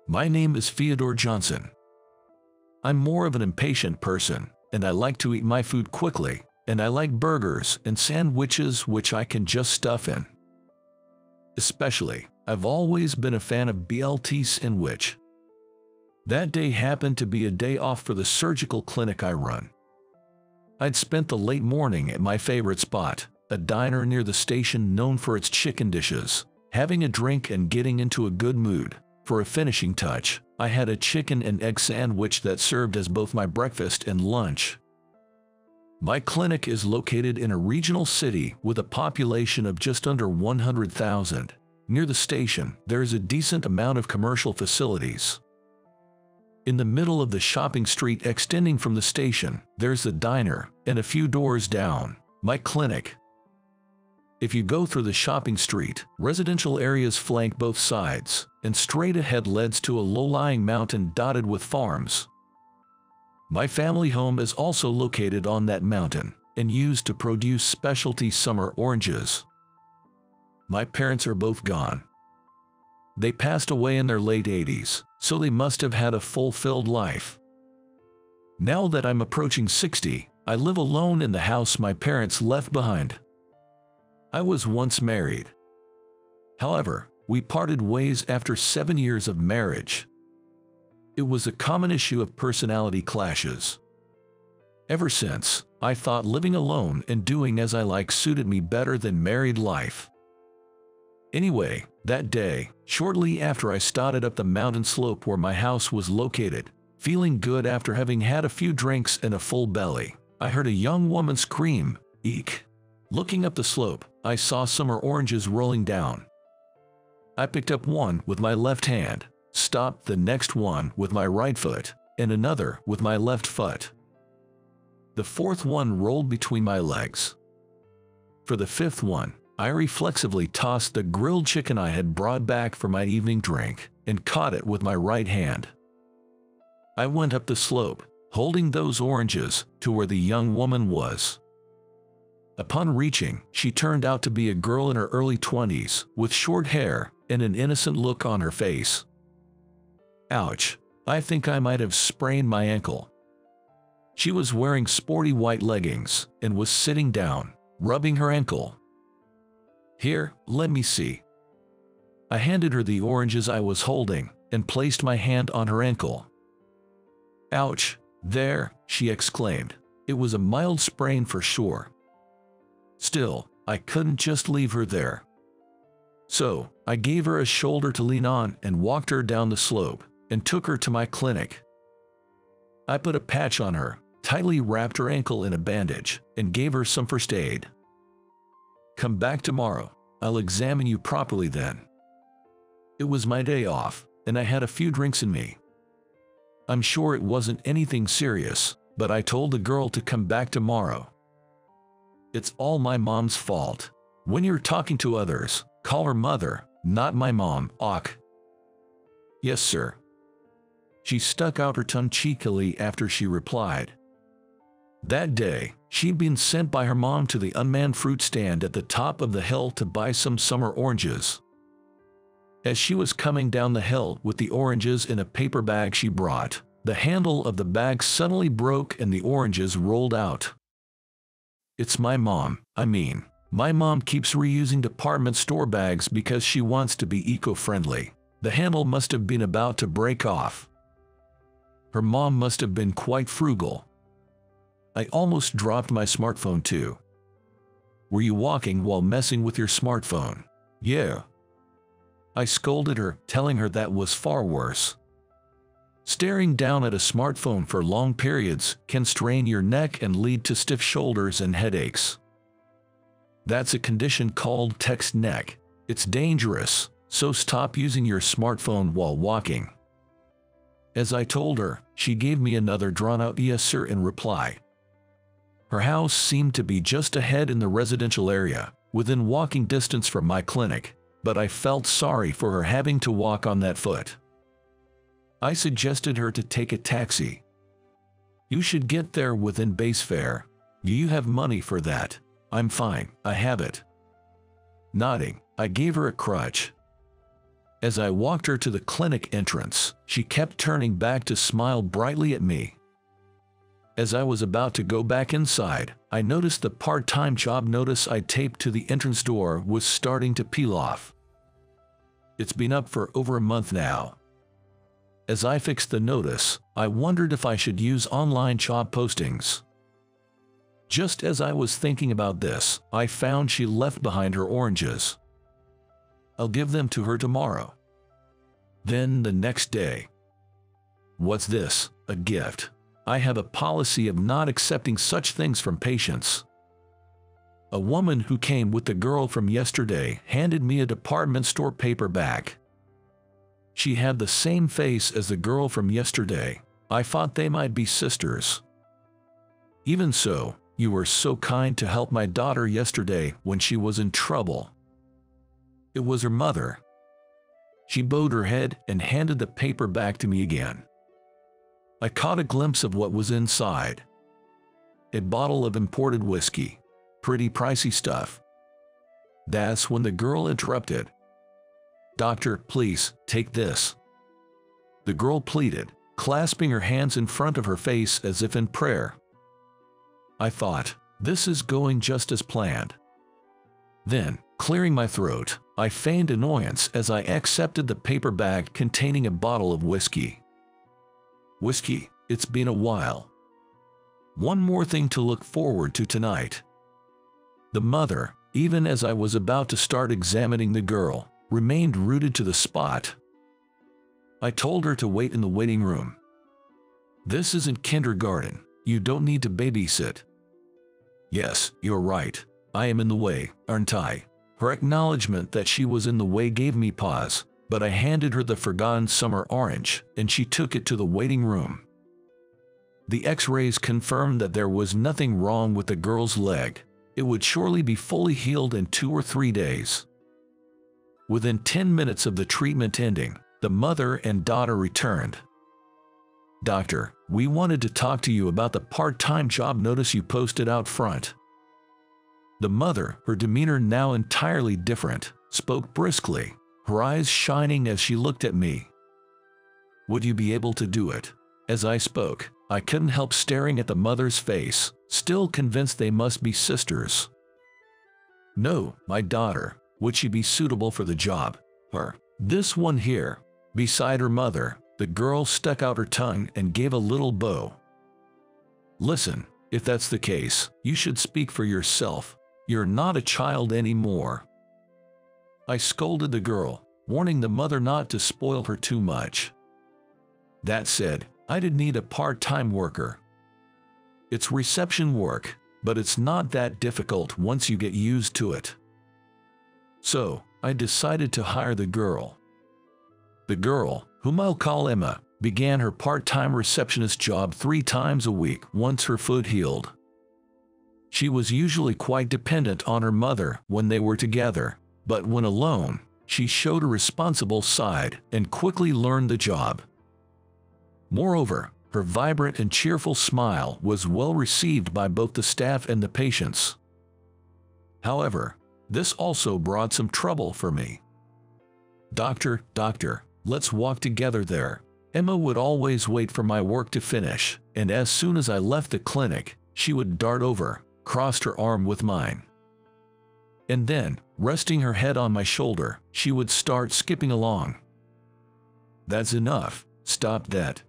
My name is Theodore Johnson. I'm more of an impatient person, and I like to eat my food quickly, and I like burgers and sandwiches which I can just stuff in. Especially, I've always been a fan of BLT sandwich. That day happened to be a day off for the surgical clinic I run. I'd spent the late morning at my favorite spot, a diner near the station known for its chicken dishes, having a drink and getting into a good mood. For a finishing touch, I had a chicken and egg sandwich that served as both my breakfast and lunch. My clinic is located in a regional city with a population of just under 100,000. Near the station, there is a decent amount of commercial facilities. In the middle of the shopping street extending from the station, there's the diner, and a few doors down, my clinic. If you go through the shopping street, residential areas flank both sides, and straight ahead leads to a low-lying mountain dotted with farms. My family home is also located on that mountain, and used to produce specialty summer oranges. My parents are both gone. They passed away in their late 80s, so they must have had a fulfilled life. Now that I'm approaching 60, I live alone in the house my parents left behind. I was once married. However, we parted ways after 7 years of marriage. It was a common issue of personality clashes. Ever since, I thought living alone and doing as I like suited me better than married life. Anyway, that day, shortly after I started up the mountain slope where my house was located, feeling good after having had a few drinks and a full belly, I heard a young woman scream, "Eek!" Looking up the slope, I saw summer oranges rolling down. I picked up one with my left hand, stopped the next one with my right foot, and another with my left foot. The fourth one rolled between my legs. For the fifth one, I reflexively tossed the grilled chicken I had brought back for my evening drink and caught it with my right hand. I went up the slope, holding those oranges, to where the young woman was. Upon reaching, she turned out to be a girl in her early 20s, with short hair and an innocent look on her face. Ouch, I think I might have sprained my ankle. She was wearing sporty white leggings and was sitting down, rubbing her ankle. "Here, let me see." I handed her the oranges I was holding and placed my hand on her ankle. "Ouch, there," she exclaimed. It was a mild sprain for sure. Still, I couldn't just leave her there. So, I gave her a shoulder to lean on and walked her down the slope and took her to my clinic. I put a patch on her, tightly wrapped her ankle in a bandage, and gave her some first aid. "Come back tomorrow. I'll examine you properly then." It was my day off, and I had a few drinks in me. I'm sure it wasn't anything serious, but I told the girl to come back tomorrow. It's all my mom's fault. When you're talking to others, call her mother, not my mom, ok? "Yes, sir." She stuck out her tongue cheekily after she replied. That day, she'd been sent by her mom to the unmanned fruit stand at the top of the hill to buy some summer oranges. As she was coming down the hill with the oranges in a paper bag she brought, the handle of the bag suddenly broke and the oranges rolled out. It's my mom, my mom keeps reusing department store bags because she wants to be eco-friendly. The handle must have been about to break off. Her mom must have been quite frugal. I almost dropped my smartphone too. "Were you walking while messing with your smartphone?" "Yeah." I scolded her, telling her that was far worse. Staring down at a smartphone for long periods can strain your neck and lead to stiff shoulders and headaches. That's a condition called text neck. It's dangerous, so stop using your smartphone while walking. As I told her, she gave me another drawn-out "yes sir" in reply. Her house seemed to be just ahead in the residential area, within walking distance from my clinic, but I felt sorry for her having to walk on that foot. I suggested her to take a taxi. "You should get there within base fare. You have money for that." "I'm fine, I have it." Nodding, I gave her a crutch. As I walked her to the clinic entrance, she kept turning back to smile brightly at me. As I was about to go back inside, I noticed the part-time job notice I taped to the entrance door was starting to peel off. It's been up for over a month now. As I fixed the notice, I wondered if I should use online job postings. Just as I was thinking about this, I found she left behind her oranges. I'll give them to her tomorrow. Then the next day. What's this? A gift? I have a policy of not accepting such things from patients. A woman who came with the girl from yesterday handed me a department store paperback. She had the same face as the girl from yesterday. I thought they might be sisters. Even so, you were so kind to help my daughter yesterday when she was in trouble. It was her mother. She bowed her head and handed the paper back to me again. I caught a glimpse of what was inside. A bottle of imported whiskey. Pretty pricey stuff. That's when the girl interrupted. "Doctor, please, take this." The girl pleaded, clasping her hands in front of her face as if in prayer. I thought, this is going just as planned. Then, clearing my throat, I feigned annoyance as I accepted the paper bag containing a bottle of whiskey. Whiskey, it's been a while. One more thing to look forward to tonight. The mother, even as I was about to start examining the girl, remained rooted to the spot. I told her to wait in the waiting room. "This isn't kindergarten. You don't need to babysit." "Yes, you're right. I am in the way, aren't I?" Her acknowledgement that she was in the way gave me pause, but I handed her the forgotten summer orange, and she took it to the waiting room. The X-rays confirmed that there was nothing wrong with the girl's leg. It would surely be fully healed in 2 or 3 days. Within 10 minutes of the treatment ending, the mother and daughter returned. "Doctor, we wanted to talk to you about the part-time job notice you posted out front." The mother, her demeanor now entirely different, spoke briskly, her eyes shining as she looked at me. "Would you be able to do it?" As I spoke, I couldn't help staring at the mother's face, still convinced they must be sisters. "No, my daughter. Would she be suitable for the job?" "Her. This one here." Beside her mother, the girl stuck out her tongue and gave a little bow. "Listen, if that's the case, you should speak for yourself. You're not a child anymore." I scolded the girl, warning the mother not to spoil her too much. That said, I did need a part-time worker. It's reception work, but it's not that difficult once you get used to it. So, I decided to hire the girl. The girl, whom I'll call Emma, began her part-time receptionist job 3 times a week once her foot healed. She was usually quite dependent on her mother when they were together, but when alone, she showed a responsible side and quickly learned the job. Moreover, her vibrant and cheerful smile was well received by both the staff and the patients. However, this also brought some trouble for me. Doctor, let's walk together there." Emma would always wait for my work to finish, and as soon as I left the clinic, she would dart over, crossed her arm with mine. And then, resting her head on my shoulder, she would start skipping along. "That's enough. Stop that."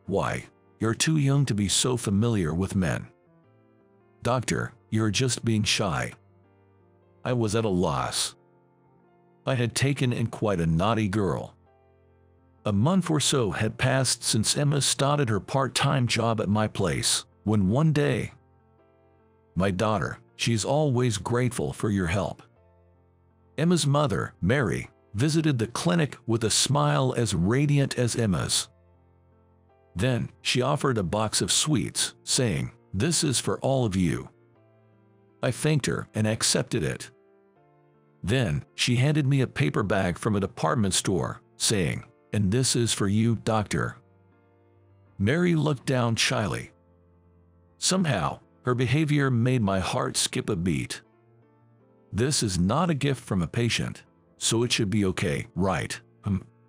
"Why? You're too young to be so familiar with men." "Doctor, you're just being shy." I was at a loss. I had taken in quite a naughty girl. A month or so had passed since Emma started her part-time job at my place, when one day, "My daughter, she's always grateful for your help." Emma's mother, Mary, visited the clinic with a smile as radiant as Emma's. Then, she offered a box of sweets, saying, "This is for all of you." I thanked her and accepted it. Then, she handed me a paper bag from a department store, saying, "And this is for you, doctor." Mary looked down shyly. Somehow, her behavior made my heart skip a beat. This is not a gift from a patient. so it should be okay, right?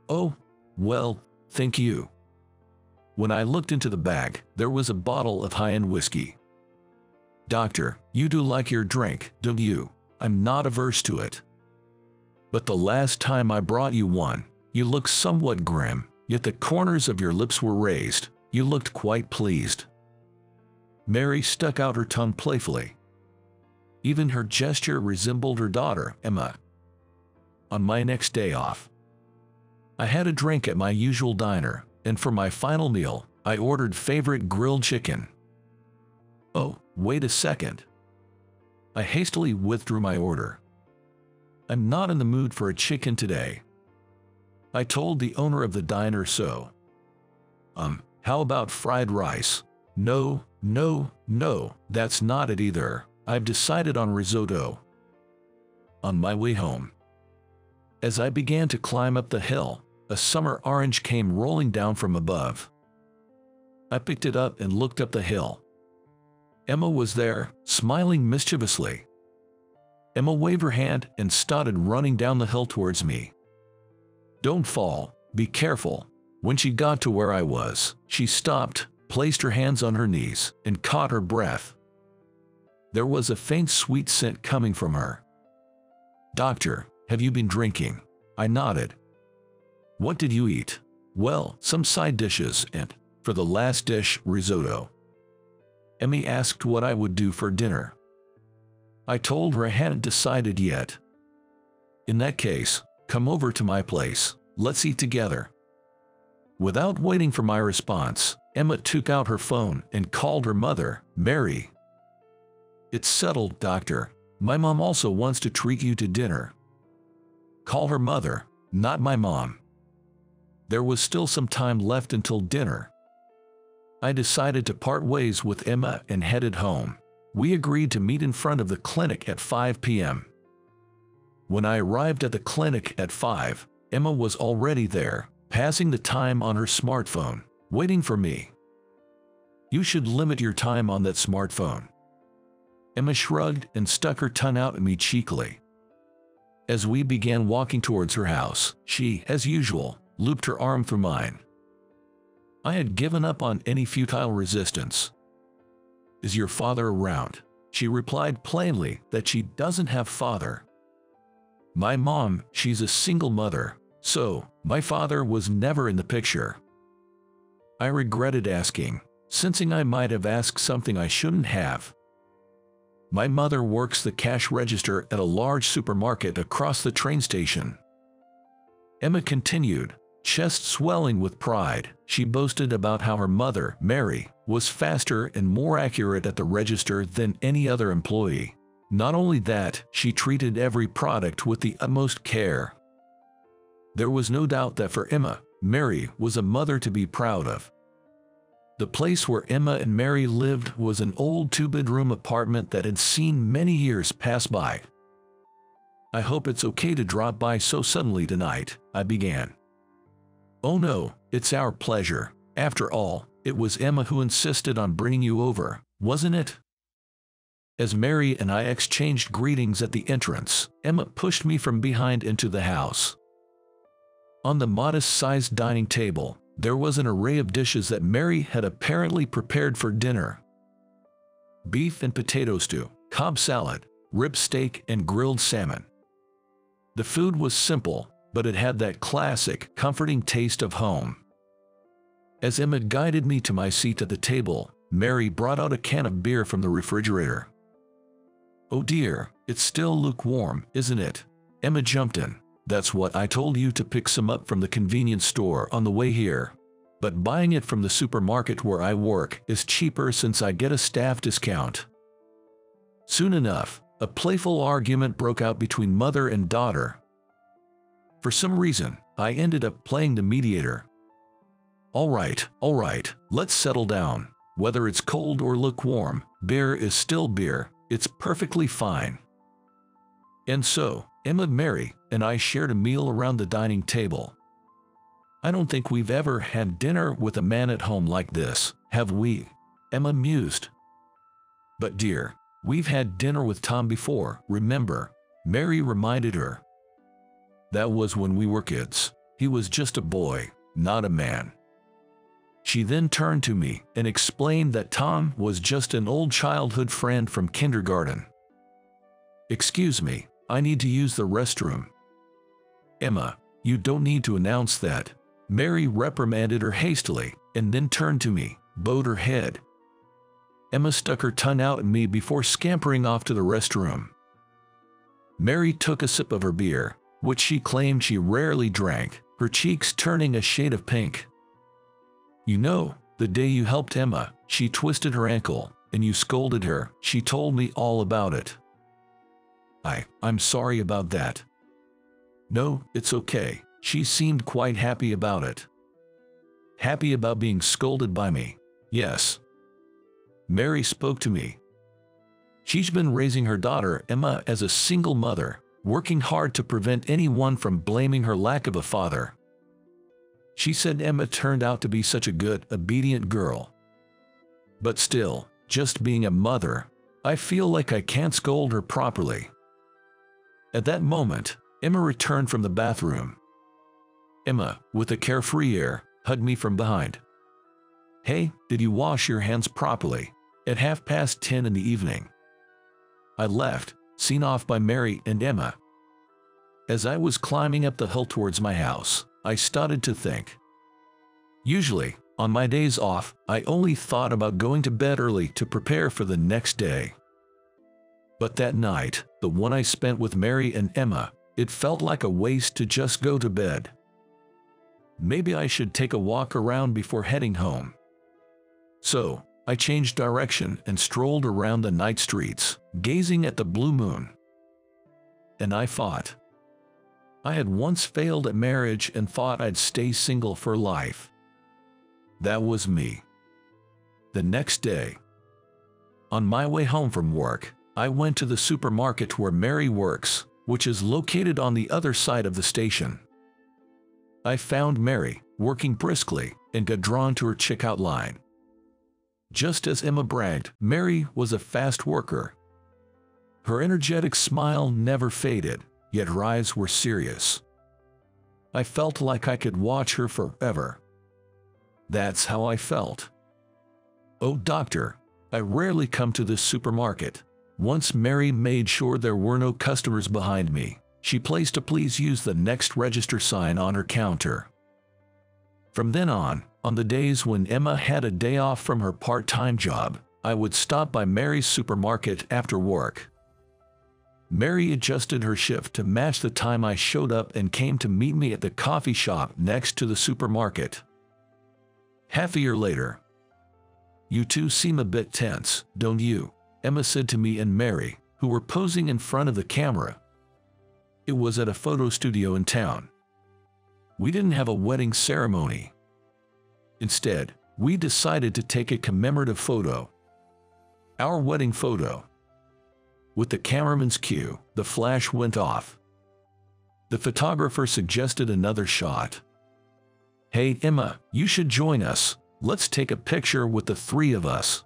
Oh, well, thank you. When I looked into the bag, there was a bottle of high-end whiskey. Doctor, you do like your drink, don't you? I'm not averse to it. But the last time I brought you one, you looked somewhat grim, yet the corners of your lips were raised. You looked quite pleased. Mary stuck out her tongue playfully. Even her gesture resembled her daughter, Emma. On my next day off, I had a drink at my usual diner, and for my final meal, I ordered favorite grilled chicken. Oh, wait a second. I hastily withdrew my order. I'm not in the mood for a chicken today. I told the owner of the diner so. How about fried rice? No, that's not it either. I've decided on risotto. On my way home, as I began to climb up the hill, a summer orange came rolling down from above. I picked it up and looked up the hill. Emma was there, smiling mischievously. Emma waved her hand and started running down the hill towards me. Don't fall, be careful. When she got to where I was, she stopped, placed her hands on her knees, and caught her breath. There was a faint sweet scent coming from her. Doctor, have you been drinking? I nodded. What did you eat? Well, some side dishes and, for the last dish, risotto. Emmy asked what I would do for dinner. I told her I hadn't decided yet. In that case, come over to my place, let's eat together. Without waiting for my response, Emma took out her phone and called her mother, Mary. It's settled, doctor. My mom also wants to treat you to dinner. Call her mother, not my mom. There was still some time left until dinner. I decided to part ways with Emma and headed home. We agreed to meet in front of the clinic at 5 p.m. When I arrived at the clinic at 5, Emma was already there, passing the time on her smartphone, waiting for me. You should limit your time on that smartphone. Emma shrugged and stuck her tongue out at me cheekily. As we began walking towards her house, she, as usual, looped her arm through mine. I had given up on any futile resistance. Is your father around? She replied plainly that she doesn't have father. My mom, she's a single mother, so my father was never in the picture. I regretted asking, sensing I might have asked something I shouldn't have. My mother works the cash register at a large supermarket across the train station. Emma continued, chest swelling with pride. She boasted about how her mother, Mary, was faster and more accurate at the register than any other employee. Not only that, she treated every product with the utmost care. There was no doubt that for Emma, Mary was a mother to be proud of. The place where Emma and Mary lived was an old two-bedroom apartment that had seen many years pass by. I hope it's okay to drop by so suddenly tonight, I began. Oh no, it's our pleasure. After all, it was Emma who insisted on bringing you over, wasn't it? As Mary and I exchanged greetings at the entrance, Emma pushed me from behind into the house. On the modest-sized dining table, there was an array of dishes that Mary had apparently prepared for dinner. Beef and potato stew, Cobb salad, rib steak, and grilled salmon. The food was simple, but it had that classic, comforting taste of home. As Emma guided me to my seat at the table, Mary brought out a can of beer from the refrigerator. Oh dear, it's still lukewarm, isn't it? Emma jumped in. That's what I told you to pick some up from the convenience store on the way here. But buying it from the supermarket where I work is cheaper since I get a staff discount. Soon enough, a playful argument broke out between mother and daughter. For some reason, I ended up playing the mediator. All right, let's settle down. Whether it's cold or lukewarm, beer is still beer. It's perfectly fine. And so, Emma, Mary, and I shared a meal around the dining table. I don't think we've ever had dinner with a man at home like this, have we? Emma mused. But dear, we've had dinner with Tom before, remember? Mary reminded her. That was when we were kids. He was just a boy, not a man. She then turned to me and explained that Tom was just an old childhood friend from kindergarten. "Excuse me, I need to use the restroom." "Emma, you don't need to announce that." Mary reprimanded her hastily and then turned to me, bowed her head. Emma stuck her tongue out at me before scampering off to the restroom. Mary took a sip of her beer, which she claimed she rarely drank, her cheeks turning a shade of pink. "You know, the day you helped Emma, she twisted her ankle, and you scolded her. She told me all about it." I'm sorry about that." "No, it's okay." She seemed quite happy about it. "Happy about being scolded by me?" "Yes." Mary spoke to me. She's been raising her daughter, Emma, as a single mother, working hard to prevent anyone from blaming her lack of a father. She said Emma turned out to be such a good, obedient girl. But still, just being a mother, I feel like I can't scold her properly. At that moment, Emma returned from the bathroom. Emma, with a carefree air, hugged me from behind. "Hey, did you wash your hands properly?" At 10:30 in the evening. I left, seen off by Mary and Emma. As I was climbing up the hill towards my house, I started to think. Usually, on my days off, I only thought about going to bed early to prepare for the next day. But that night, the one I spent with Mary and Emma, it felt like a waste to just go to bed. Maybe I should take a walk around before heading home. So, I changed direction and strolled around the night streets, gazing at the blue moon. And I thought. I had once failed at marriage and thought I'd stay single for life. That was me. The next day, on my way home from work, I went to the supermarket where Mary works, which is located on the other side of the station. I found Mary working briskly and got drawn to her checkout line. Just as Emma bragged, Mary was a fast worker. Her energetic smile never faded, yet her eyes were serious. I felt like I could watch her forever. That's how I felt. "Oh, doctor, I rarely come to this supermarket." Once Mary made sure there were no customers behind me, she placed a "Please use the next register" sign on her counter. From then on the days when Emma had a day off from her part-time job, I would stop by Mary's supermarket after work. Mary adjusted her shift to match the time I showed up and came to meet me at the coffee shop next to the supermarket. Half a year later. "You two seem a bit tense, don't you?" Emma said to me and Mary, who were posing in front of the camera. It was at a photo studio in town. We didn't have a wedding ceremony. Instead, we decided to take a commemorative photo. Our wedding photo. With the cameraman's cue, the flash went off. The photographer suggested another shot. "Hey, Emma, you should join us. Let's take a picture with the three of us."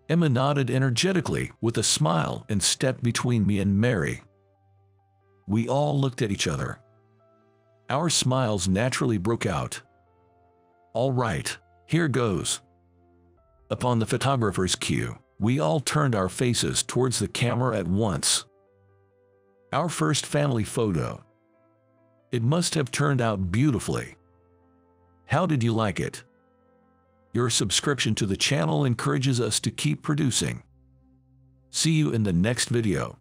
Emma nodded energetically with a smile and stepped between me and Mary. We all looked at each other. Our smiles naturally broke out. "All right, here goes." Upon the photographer's cue, we all turned our faces towards the camera at once. Our first family photo. It must have turned out beautifully. How did you like it? Your subscription to the channel encourages us to keep producing. See you in the next video.